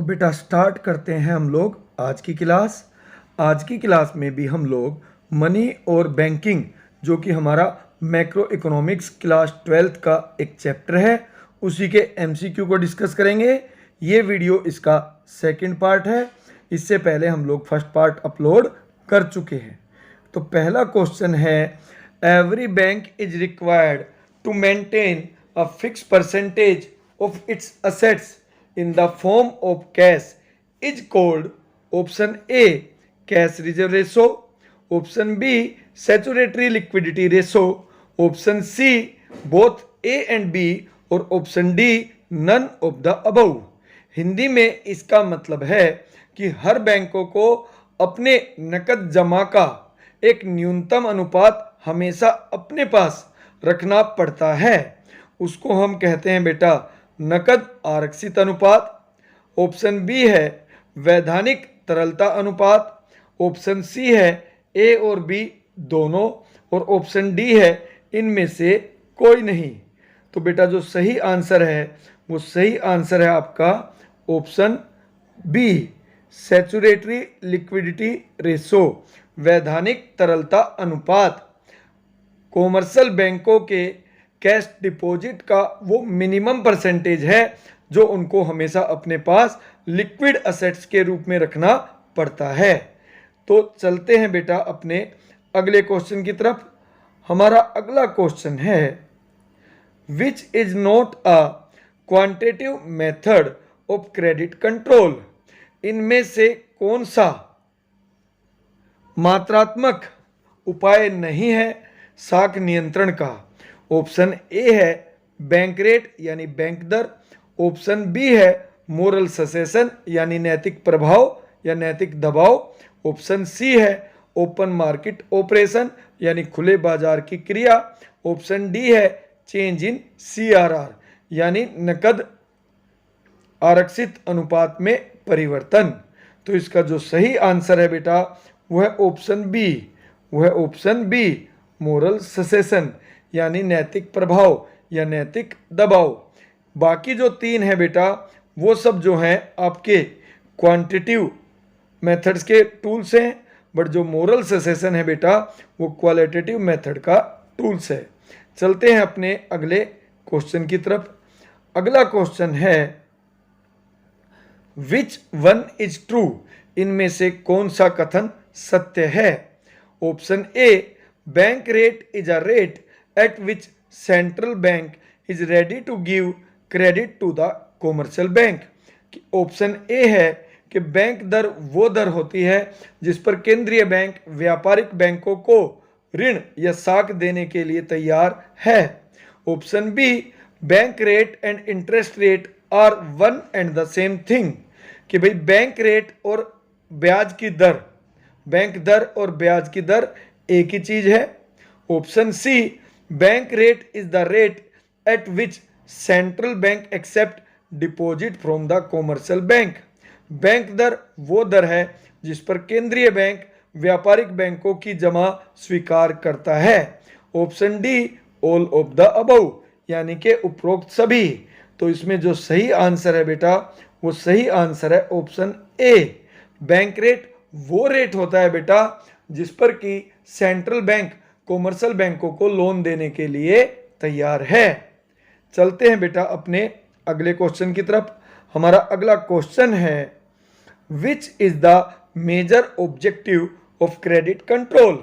बेटा स्टार्ट करते हैं हम लोग आज की क्लास। आज की क्लास में भी हम लोग मनी और बैंकिंग, जो कि हमारा मैक्रो इकोनॉमिक्स क्लास 12th का एक चैप्टर है, उसी के एमसीक्यू को डिस्कस करेंगे। ये वीडियो इसका सेकंड पार्ट है। इससे पहले हम लोग फर्स्ट पार्ट अपलोड कर चुके हैं। तो पहला क्वेश्चन है, every bank is required to maintain a fix percentage of its assets in the form of cash is called option A cash reserve ratio, option B statutory liquidity ratio, option C both A and B और option D none of the above। Hindi में इसका मतलब है कि हर बैंकों को अपने नकद जमा का एक न्यूनतम अनुपात हमेशा अपने पास रखना पड़ता है। उसको हम कहते हैं बेटा नकद आरक्षित अनुपात। ऑप्शन बी है वैधानिक तरलता अनुपात, ऑप्शन सी है ए और बी दोनों, और ऑप्शन डी है इनमें से कोई नहीं। तो बेटा जो सही आंसर है वो सही आंसर है आपका ऑप्शन बी सैचुरेटरी लिक्विडिटी रेशो, वैधानिक तरलता अनुपात। कॉमर्शियल बैंकों के कैश डिपॉजिट का वो मिनिमम परसेंटेज है जो उनको हमेशा अपने पास लिक्विड असेट्स के रूप में रखना पड़ता है। तो चलते हैं बेटा अपने अगले क्वेश्चन की तरफ। हमारा अगला क्वेश्चन है, which is not a quantitative method of credit control. इनमें से कौन सा मात्रात्मक उपाय नहीं है साख नियंत्रण का। ऑप्शन ए है बैंक रेट यानी बैंक दर, ऑप्शन बी है मोरल ससेशन यानी नैतिक प्रभाव या नैतिक दबाव, ऑप्शन सी है ओपन मार्केट ऑपरेशन यानी खुले बाजार की क्रिया, ऑप्शन डी है चेंज इन सीआरआर यानी नकद आरक्षित अनुपात में परिवर्तन। तो इसका जो सही आंसर है बेटा वह है ऑप्शन बी, वह है ऑप्शन बी मोरल ससेशन यानी नैतिक प्रभाव या नैतिक दबाव। बाकी जो तीन है बेटा वो सब जो हैं आपके क्वांटिटिव मेथड्स के टूल्स हैं, बट जो मोरल ससेशन है बेटा वो क्वालिटेटिव मेथड का टूल्स है। चलते हैं अपने अगले क्वेश्चन की तरफ। अगला क्वेश्चन है, विच वन इज ट्रू। इनमें से कौन सा कथन सत्य है। Option A bank rate is a rate at which central bank is ready to give credit to the commercial bank. Option A है कि बैंक दर वो दर होती है जिस पर केंद्रीय बैंक व्यापारिक बैंकों को ऋण या साख देने के लिए तैयार है। Option B bank rate and interest rate are one and the same thing, कि भाई बैंक रेट और ब्याज की दर, बैंक दर और ब्याज की दर एक ही चीज है। Option C bank rate is the rate at which central bank accept deposit from the commercial bank. Bank दर वो दर है जिस पर केंद्रीय बैंक व्यापारिक बैंकों की जमा स्वीकार करता है। Option D all of the above यानी कि उपरोक्त सभी। तो इसमें जो सही आंसर है बेटा वो सही आंसर है ऑप्शन ए। बैंक रेट वो रेट होता है बेटा जिस पर कि सेंट्रल बैंक कॉमर्शियल बैंकों को लोन देने के लिए तैयार है। चलते हैं बेटा अपने अगले क्वेश्चन की तरफ। हमारा अगला क्वेश्चन है, which is the major objective of credit control.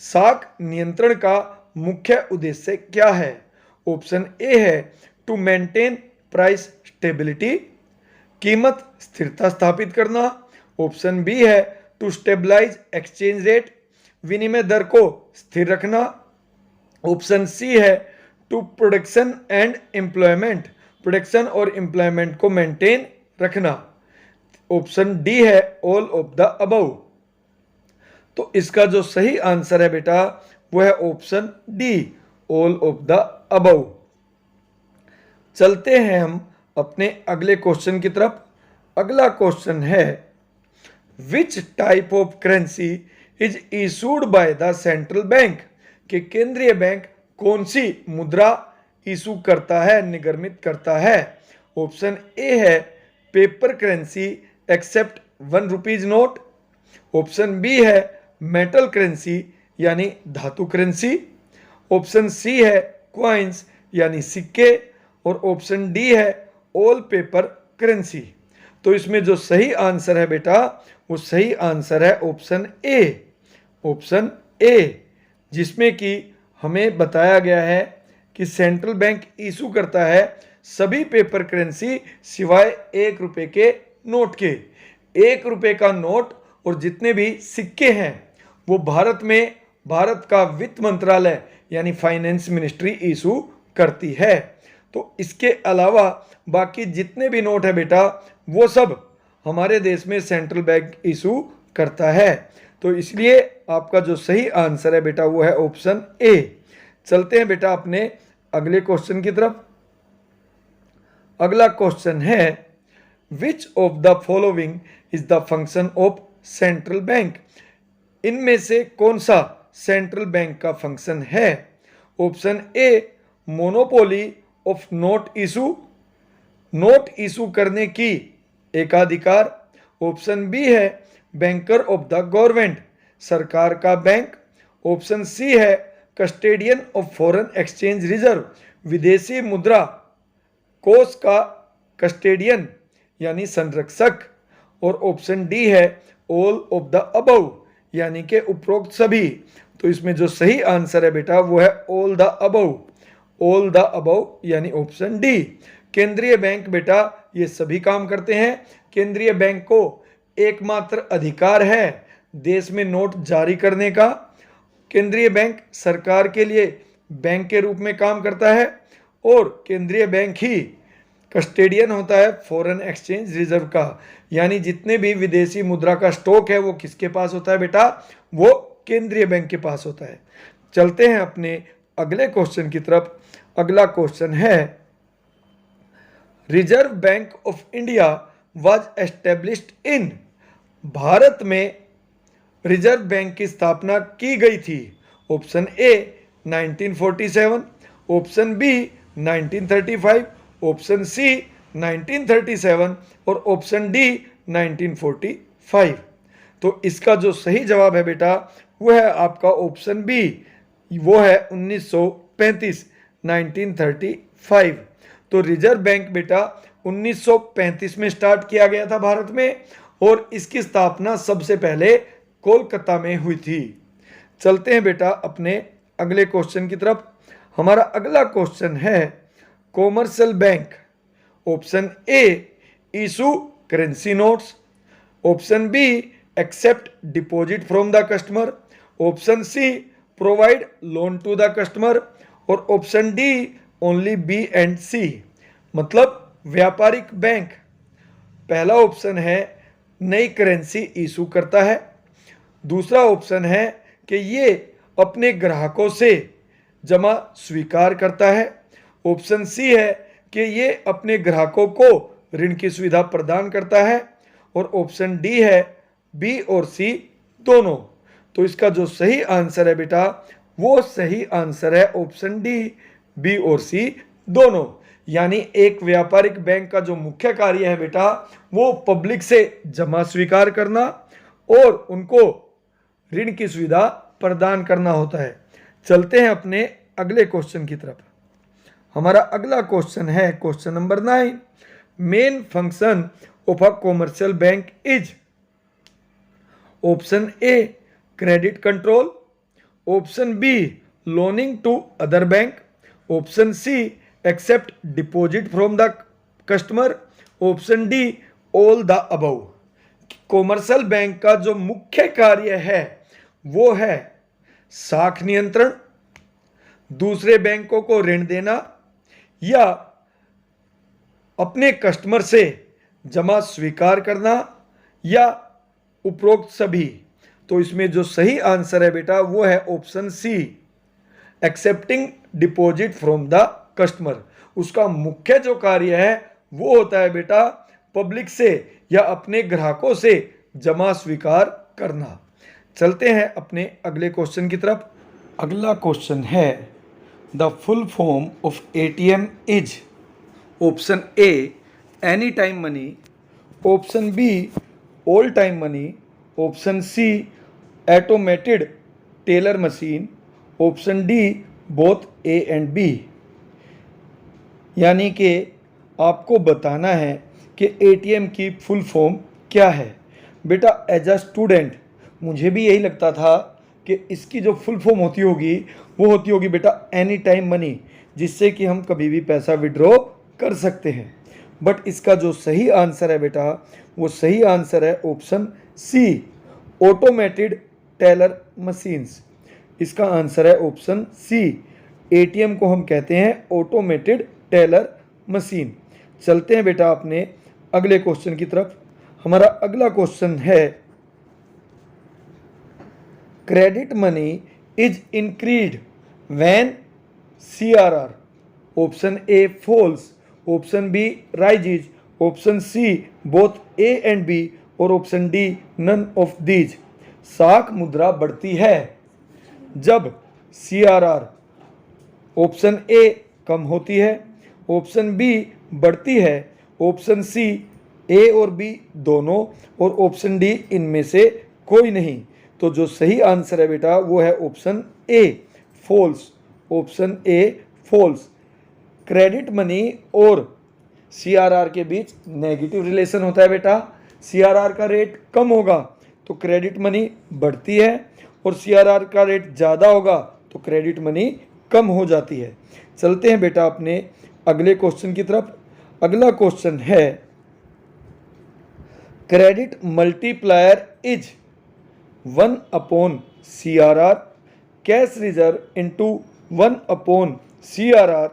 साख नियंत्रण का मुख्य उद्देश्य क्या है। ऑप्शन ए है टू मेंटेन प्राइस स्टेबिलिटी, कीमत स्थिरता स्थापित करना। ऑप्शन बी है टू स्टेबलाइज एक्सचेंज रेट, विनिमय दर को स्थिर रखना। ऑप्शन सी है to production and employment, production और एम्प्लॉयमेंट को मेंटेन रखना। ऑप्शन डी है ऑल ऑफ द अबव। तो इसका जो सही आंसर है बेटा वो है option D all of the above. चलते हैं हम अपने अगले क्वेश्चन की तरफ। अगला क्वेश्चन है, which type of currency is issued by the central bank. कि केंद्रीय बैंक कौन सी मुद्रा इशू करता है, निर्गमित करता है। ऑप्शन ए है paper currency except 1 rupees note. Option B है मेटल करेंसी यानी धातु करेंसी। ऑप्शन सी है क्वाइंस यानी सिक्के। और ऑप्शन डी है ऑल पेपर करेंसी। तो इसमें जो सही आंसर है बेटा वो सही आंसर है ऑप्शन ए। ऑप्शन ए, जिसमें कि हमें बताया गया है कि सेंट्रल बैंक इशू करता है सभी पेपर करेंसी सिवाय 1 रुपए के नोट के। 1 रुपए का नोट और जितने भी सिक्के हैं वो भारत का वित्त मंत्रालय यानी फाइनेंस मिनिस्ट्री इशू करती है। तो इसके अलावा बाकी जितने भी नोट है बेटा वो सब हमारे देश में सेंट्रल बैंक इशू करता है। तो इसलिए आपका जो सही आंसर है बेटा वो है ऑप्शन ए। चलते हैं बेटा अपने अगले क्वेश्चन की तरफ। अगला क्वेश्चन है which of the following is the function of central bank. इनमें से कौन सा सेंट्रल बैंक का फंक्शन है। Option a monopoly of note issue, note issue करने की एकाधिकार। ऑप्शन बी है बैंकर ऑफ द गवर्नमेंट, सरकार का बैंक। ऑप्शन सी है कस्टेडियन ऑफ फॉरेन एक्सचेंज रिजर्व, विदेशी मुद्रा कोष का कस्टेडियन यानी संरक्षक। और ऑप्शन डी है ऑल ऑफ द अबव यानी कि उपरोक्त सभी। तो इसमें जो सही आंसर है बेटा वो है all the above, all the above यानी ऑप्शन डी। केंद्रीय बैंक बेटा ये सभी काम करते हैं। केंद्रीय बैंक को एकमात्र अधिकार है देश में नोट जारी करने का। केंद्रीय बैंक सरकार के लिए बैंक के रूप में काम करता है और केंद्रीय बैंक ही कस्टेडियन होता है फॉरेन एक्सचेंज रिजर्व का, यानी जितने भी विदेशी मुद्रा का स्टॉक है वो किसके पास होता है बेटा, वो केंद्रीय बैंक के पास होता है। चलते हैं अपने अगले क्वेश्चन की तरफ। अगला क्वेश्चन है Reserve bank of India was established in. भारत में रिजर्व बैंक की स्थापना की गई थी। Option A 1947, option B 1935, option C 1937 और ऑप्शन डी 1945। तो इसका जो सही जवाब है बेटा वो है आपका ऑप्शन बी, वो है 1935, 1935। तो रिजर्व बैंक बेटा 1935 में स्टार्ट किया गया था भारत में और इसकी स्थापना सबसे पहले कोलकाता में हुई थी। चलते हैं बेटा अपने अगले क्वेश्चन की तरफ। हमारा अगला क्वेश्चन है commercial bank. Option A issue currency notes, option B accept deposit from the customer, option C provide loan to the customer और option D only B and C. मतलब व्यापारिक बैंक पहला ऑप्शन है नई करेंसी इशू करता है, दूसरा option है कि ये अपने ग्राहकों से जमा स्वीकार करता है, ऑप्शन सी है कि ये अपने ग्राहकों को ऋण की सुविधा प्रदान करता है और ऑप्शन डी है बी और सी दोनों। तो इसका जो सही आंसर है बेटा वो सही आंसर है ऑप्शन डी, बी और सी दोनों। यानी एक व्यापारिक बैंक का जो मुख्य कार्य है बेटा वो पब्लिक से जमा स्वीकार करना और उनको ऋण की सुविधा प्रदान करना होता है। चलते हैं अपने अगले क्वेश्चन की तरफ। हमारा अगला क्वेश्चन है question number 9। Main function of a commercial bank is. Option A credit control, option B loaning to other bank, option C accept deposit from the customer, option D all the above. Commercial bank का जो मुख्य कार्य है वो है साख नियंत्रण, दूसरे बैंकों को ऋण देना या अपने कस्टमर से जमा स्वीकार करना या उपरोक्त सभी। तो इसमें जो सही आंसर है बेटा वो है option C accepting deposit from the customer. उसका मुख्य जो कार्य है वो होता है बेटा पब्लिक से या अपने ग्राहकों से जमा स्वीकार करना। चलते हैं अपने अगले क्वेश्चन की तरफ। अगला क्वेश्चन है the full form of ATM is. Option A any time money, option B old time money, option C automated teller machine, option D both A and B. यानी कि आपको बताना है कि एटीएम की फुल फॉर्म क्या है। बेटा एज अ स्टूडेंट मुझे भी यही लगता था कि इसकी जो फुल फॉर्म होती होगी वो होती होगी बेटा एनी टाइम मनी, जिससे कि हम कभी भी पैसा विड्रॉ कर सकते हैं। बट इसका जो सही आंसर है बेटा, वो सही आंसर है option C automated teller machines. इसका आंसर है ऑप्शन सी। एटीएम को हम कहते हैं ऑटोमेटेड टेलर मशीन। चलते हैं बेटा अपने अगले क्वेश्चन की तरफ। हमारा अगला क्वेश्चन है credit money is increased when CRR। Option A false, option B rises, option C both A and B और option D none of these. साख मुद्रा बढ़ती है जब CRR ऑप्शन ए कम होती है, ऑप्शन बी बढ़ती है, ऑप्शन सी ए और बी दोनों और ऑप्शन डी इनमें से कोई नहीं। तो जो सही आंसर है बेटा वो है option A false. Option A false. Credit money और CRR के बीच नेगेटिव रिलेशन होता है बेटा। CRR का रेट कम होगा तो क्रेडिट मनी बढ़ती है और CRR का रेट ज़्यादा होगा तो क्रेडिट मनी कम हो जाती है। चलते हैं बेटा अपने अगले क्वेश्चन की तरफ। अगला क्वेश्चन है credit multiplier is 1/CRR, cash reserve into 1/CRR,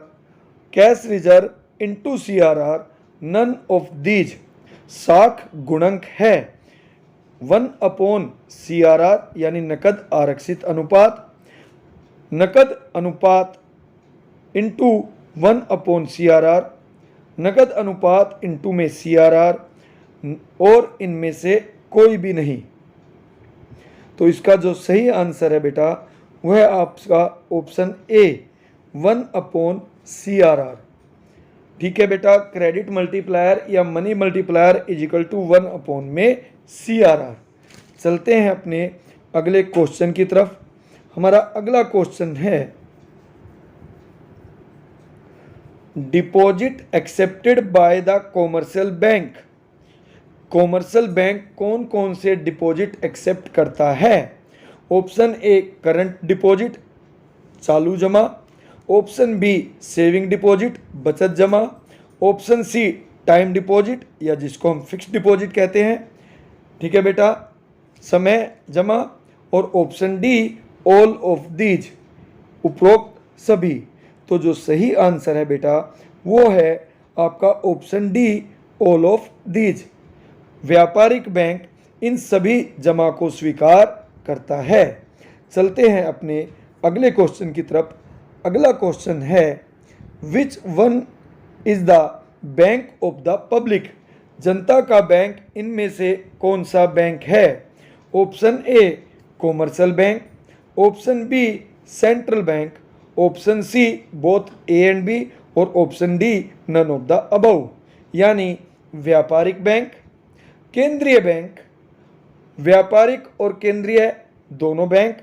cash reserve into CRR, none of these. साख गुणक है 1/CRR यानी नकद आरक्षित अनुपात, नकद अनुपात इंटू 1/CRR, नकद अनुपात इंटू में CRR और इनमें से कोई भी नहीं। तो इसका जो सही आंसर है बेटा वह है आपका ऑप्शन ए 1/CRR। ठीक है बेटा, क्रेडिट मल्टीप्लायर या money multiplier is equal to 1/CRR। चलते हैं अपने अगले क्वेश्चन की तरफ। हमारा अगला क्वेश्चन है deposit accepted by the commercial bank. Commercial bank कौन कौन से डिपॉजिट एक्सेप्ट करता है? ऑप्शन ए करंट डिपॉजिट चालू जमा, ऑप्शन बी सेविंग डिपॉजिट बचत जमा, ऑप्शन सी टाइम डिपॉजिट या जिसको हम फिक्स्ड डिपॉजिट कहते हैं, ठीक है बेटा, समय जमा, और option D all of these, उपरोक्त सभी। तो जो सही आंसर है बेटा वो है आपका option D all of these. व्यापारिक बैंक इन सभी जमा को स्वीकार करता है। चलते हैं अपने अगले क्वेश्चन की तरफ। अगला क्वेश्चन है which one is the bank of the public. जनता का बैंक इनमें से कौन सा बैंक है? Option A commercial bank, option B central bank, option C both A and B और option D none of the above. यानी व्यापारिक बैंक, केंद्रीय बैंक, व्यापारिक और केंद्रीय दोनों बैंक,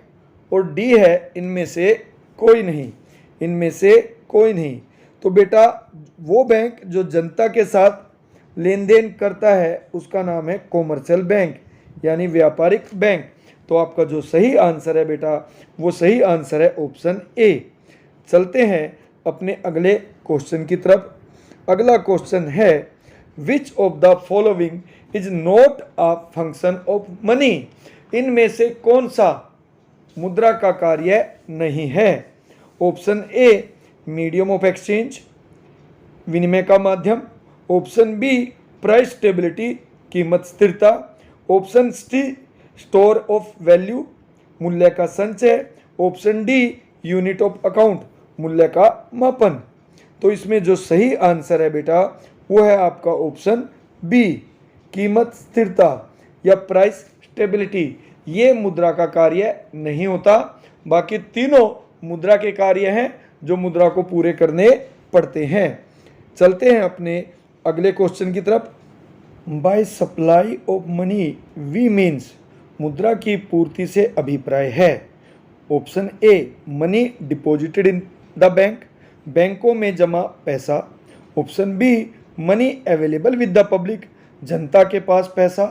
और डी है इनमें से कोई नहीं, इनमें से कोई नहीं। तो बेटा वो बैंक जो जनता के साथ लेन देन करता है उसका नाम है कॉमर्शियल बैंक यानी व्यापारिक बैंक। तो आपका जो सही आंसर है बेटा वो सही आंसर है ऑप्शन ए। चलते हैं अपने अगले क्वेश्चन की तरफ। अगला क्वेश्चन है which of the following is not a function of money. इनमें से कौन सा मुद्रा का कार्य नहीं है? Option A medium of exchange, विनिमय का माध्यम, ऑप्शन बी प्राइस स्टेबिलिटी, कीमत स्थिरता, option C store of value, मूल्य का संचय, option D unit of account, मूल्य का मापन। तो इसमें जो सही आंसर है बेटा वो है आपका ऑप्शन बी कीमत स्थिरता या प्राइस स्टेबिलिटी। ये मुद्रा का कार्य नहीं होता, बाकी तीनों मुद्रा के कार्य हैं जो मुद्रा को पूरे करने पड़ते हैं। चलते हैं अपने अगले क्वेश्चन की तरफ। By supply of money we means मुद्रा की पूर्ति से अभिप्राय है। Option A money deposited in the bank, बैंकों में जमा पैसा। Option B money available with the public, जनता के पास पैसा।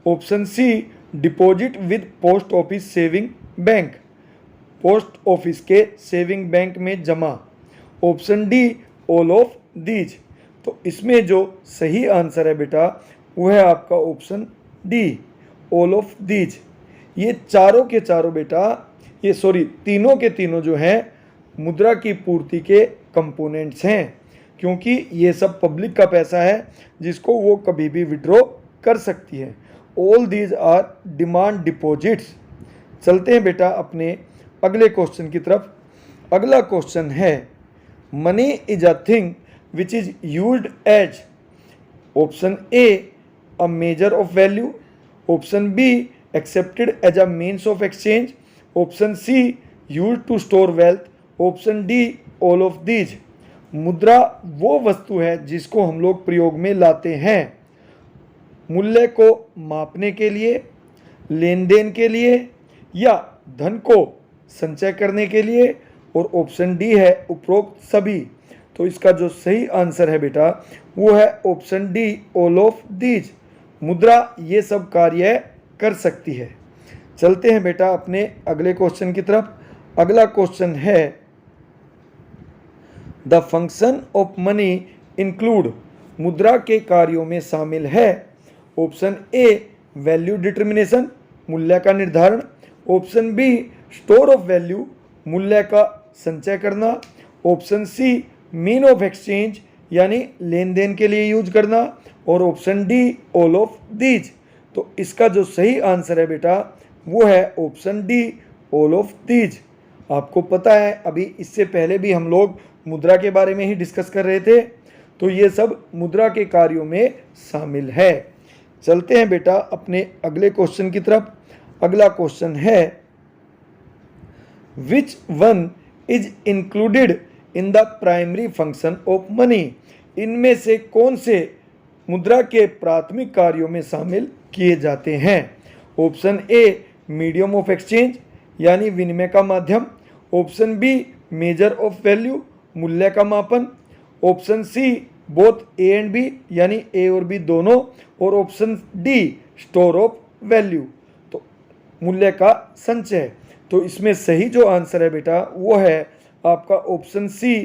Option C deposit with post office saving bank, post office के सेविंग बैंक में जमा। Option D all of these. तो इसमें जो सही आंसर है बेटा वो है आपका option D all of these. ये चारों के चारों बेटा तीनों के तीनों जो हैं मुद्रा की पूर्ति के कंपोनेंट्स हैं, क्योंकि ये सब पब्लिक का पैसा है जिसको वो कभी भी विड्रॉ कर सकती है। All these are demand deposits. चलते हैं बेटा अपने अगले क्वेश्चन की तरफ। अगला क्वेश्चन है money is a thing which is used as. Option A a measure of value. Option B accepted as a means of exchange. Option C used to store wealth. Option D all of these. मुद्रा वो वस्तु है जिसको हम लोग प्रयोग में लाते हैं मूल्य को मापने के लिए, लेन देन के लिए या धन को संचय करने के लिए। और ऑप्शन डी है उपरोक्त सभी। तो इसका जो सही आंसर है बेटा वो है option D all of these. मुद्रा ये सब कार्य कर सकती है। चलते हैं बेटा अपने अगले क्वेश्चन की तरफ। अगला क्वेश्चन है the function of money include. मुद्रा के कार्यों में शामिल है। ऑप्शन ए वैल्यू डिटर्मिनेशन, मूल्य का निर्धारण। Option B store of value, मूल्य का संचय करना। Option C mean of exchange, यानी लेन देन के लिए यूज करना। और option D all of these. तो इसका जो सही आंसर है बेटा वो है option D all of these. आपको पता है अभी इससे पहले भी हम लोग मुद्रा के बारे में ही डिस्कस कर रहे थे, तो ये सब मुद्रा के कार्यों में शामिल है। चलते हैं बेटा अपने अगले क्वेश्चन की तरफ। अगला क्वेश्चन है which one is included in the primary function of money. इनमें से कौन से मुद्रा के प्राथमिक कार्यों में शामिल किए जाते हैं। Option A medium of exchange, यानी विनिमय का माध्यम। Option B measure of value, मूल्य का मापन। Option C both A and B, यानी ए और बी दोनों। और option D store of value, तो मूल्य का संचय। तो इसमें सही जो आंसर है बेटा वो है आपका option C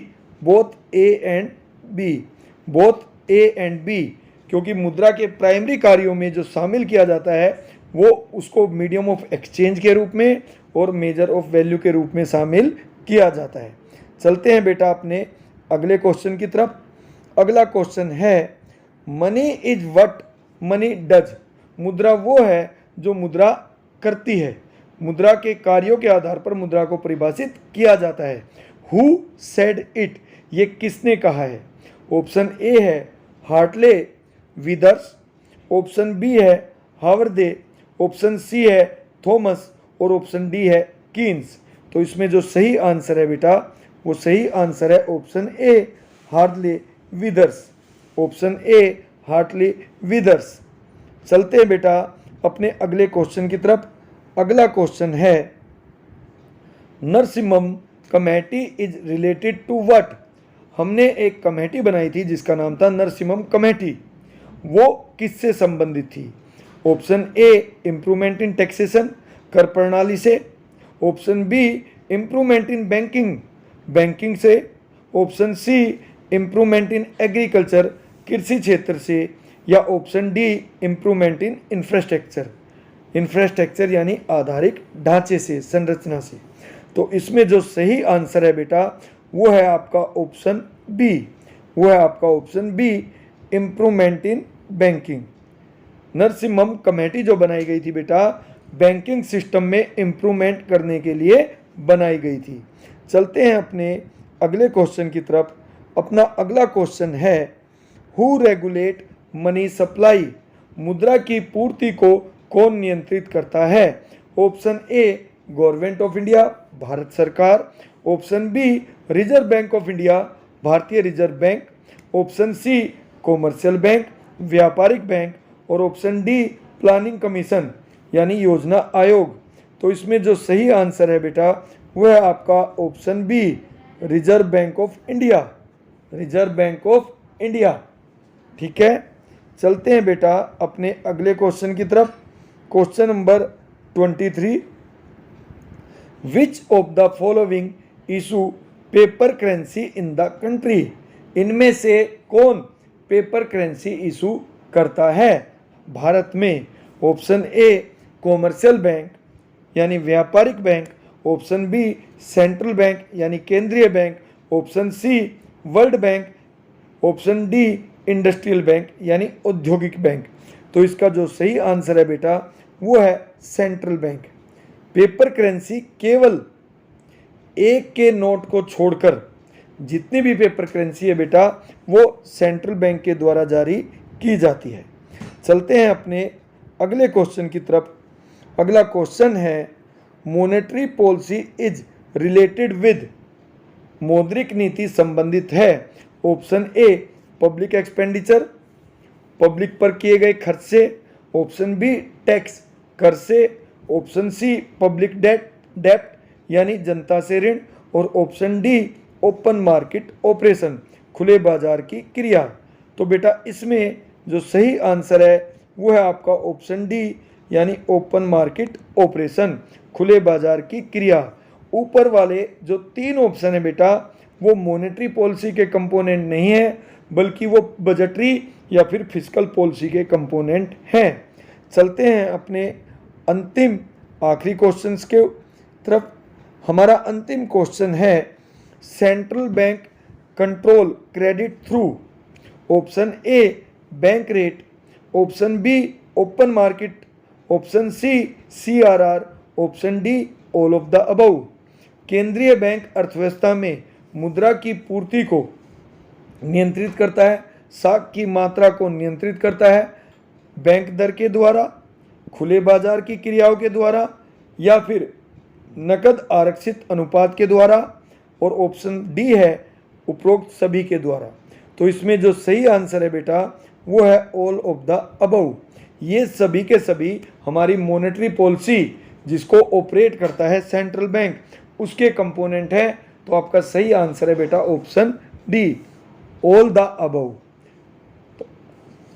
both A and B, both A and B. क्योंकि मुद्रा के प्राइमरी कार्यों में जो शामिल किया जाता है वो उसको मीडियम ऑफ एक्सचेंज के रूप में और मेजर ऑफ वैल्यू के रूप में शामिल किया जाता है। चलते हैं बेटा अपने अगले क्वेश्चन की तरफ। अगला क्वेश्चन है money is what money does. मुद्रा वो है जो मुद्रा करती है। मुद्रा के कार्यों के आधार पर मुद्रा को परिभाषित किया जाता है। हु सेड इट, ये किसने कहा है। ऑप्शन ए है हार्टले विदर्स। ऑप्शन बी है हावर्दे। ऑप्शन सी है थॉमस। और ऑप्शन डी है कीन्स। तो इसमें जो सही आंसर है बेटा वो सही आंसर है option A Hartley withers. Option A Hartley withers. चलते हैं बेटा अपने अगले क्वेश्चन की तरफ। अगला क्वेश्चन है Narasimham committee is related to what. हमने एक कमेटी बनाई थी जिसका नाम था नरसिम्हम कमेटी। वो किससे संबंधित थी। Option A improvement in taxation, कर प्रणाली से। Option B improvement in banking, banking से। Option C improvement in agriculture, कृषि क्षेत्र से। या option D improvement in infrastructure, infrastructure यानी आधारिक ढांचे से, संरचना से। तो इसमें जो सही आंसर है बेटा वो है आपका ऑप्शन बी, वो है आपका option B improvement in banking. Narasimham committee जो बनाई गई थी बेटा बैंकिंग सिस्टम में इम्प्रूवमेंट करने के लिए बनाई गई थी। चलते हैं अपने अगले क्वेश्चन की तरफ। अपना अगला क्वेश्चन है हु रेगुलेट मनी सप्लाई। मुद्रा की पूर्ति को कौन नियंत्रित करता है। Option A government of India, Bharat सरकार। Option B reserve bank of India, भारतीय reserve bank. Option C commercial bank, व्यापारिक बैंक। और ऑप्शन डी प्लानिंग कमीशन यानी योजना आयोग। तो इसमें जो सही आंसर है बेटा वो है आपका option B reserve bank of India, Reserve bank of India. ठीक है, चलते हैं बेटा अपने अगले क्वेश्चन की तरफ। Question number 23, which of the following issue paper currency in the country? इनमें से कौन पेपर करेंसी इशू करता है भारत में? ऑप्शन ए कॉमर्शियल बैंक यानी व्यापारिक बैंक, ऑप्शन बी सेंट्रल बैंक यानी केंद्रीय बैंक, option C world bank, option D industrial bank यानी औद्योगिक बैंक। तो इसका जो सही आंसर है बेटा वो है सेंट्रल बैंक। पेपर करेंसी केवल एक के नोट को छोड़कर जितनी भी पेपर करेंसी है बेटा वो सेंट्रल बैंक के द्वारा जारी की जाती है। चलते हैं अपने अगले क्वेश्चन की तरफ। अगला क्वेश्चन है monetary policy is related with, मौद्रिक नीति संबंधित है। Option a public expenditure, public पर किए गए खर्च से, ऑप्शन बी टैक्स कर से, ऑप्शन सी पब्लिक डेप्ट यानी जनता से ऋण, और option D open market operation खुले बाजार की क्रिया। तो बेटा इसमें जो सही आंसर है वो है आपका ऑप्शन डी यानी ओपन मार्केट ऑपरेशन खुले बाजार की क्रिया। ऊपर वाले जो तीन ऑप्शन है बेटा वो मॉनेटरी पॉलिसी के कंपोनेंट नहीं है बल्कि वो बजटरी या फिर फिस्कल पॉलिसी के कंपोनेंट हैं। चलते हैं अपने अंतिम आखिरी क्वेश्चंस के तरफ। हमारा अंतिम क्वेश्चन है central bank control credit through, option A bank rate, option B open market, option C CRR, option D all of the above. केंद्रीय बैंक अर्थव्यवस्था में मुद्रा की पूर्ति को नियंत्रित करता है, साख की मात्रा को नियंत्रित करता है बैंक दर के द्वारा, खुले बाजार की क्रियाओं के द्वारा या फिर नकद आरक्षित अनुपात के द्वारा, और ऑप्शन डी है उपरोक्त सभी के द्वारा। तो इसमें जो सही आंसर है बेटा वो है ऑल ऑफ द अबव। ये सभी के सभी हमारी मॉनेटरी पॉलिसी जिसको ऑपरेट करता है सेंट्रल बैंक उसके कंपोनेंट हैं। तो आपका सही आंसर है बेटा option D all the above.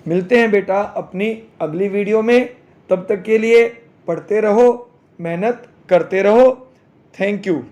मिलते हैं बेटा अपनी अगली वीडियो में, तब तक के लिए पढ़ते रहो, मेहनत करते रहो। Thank you.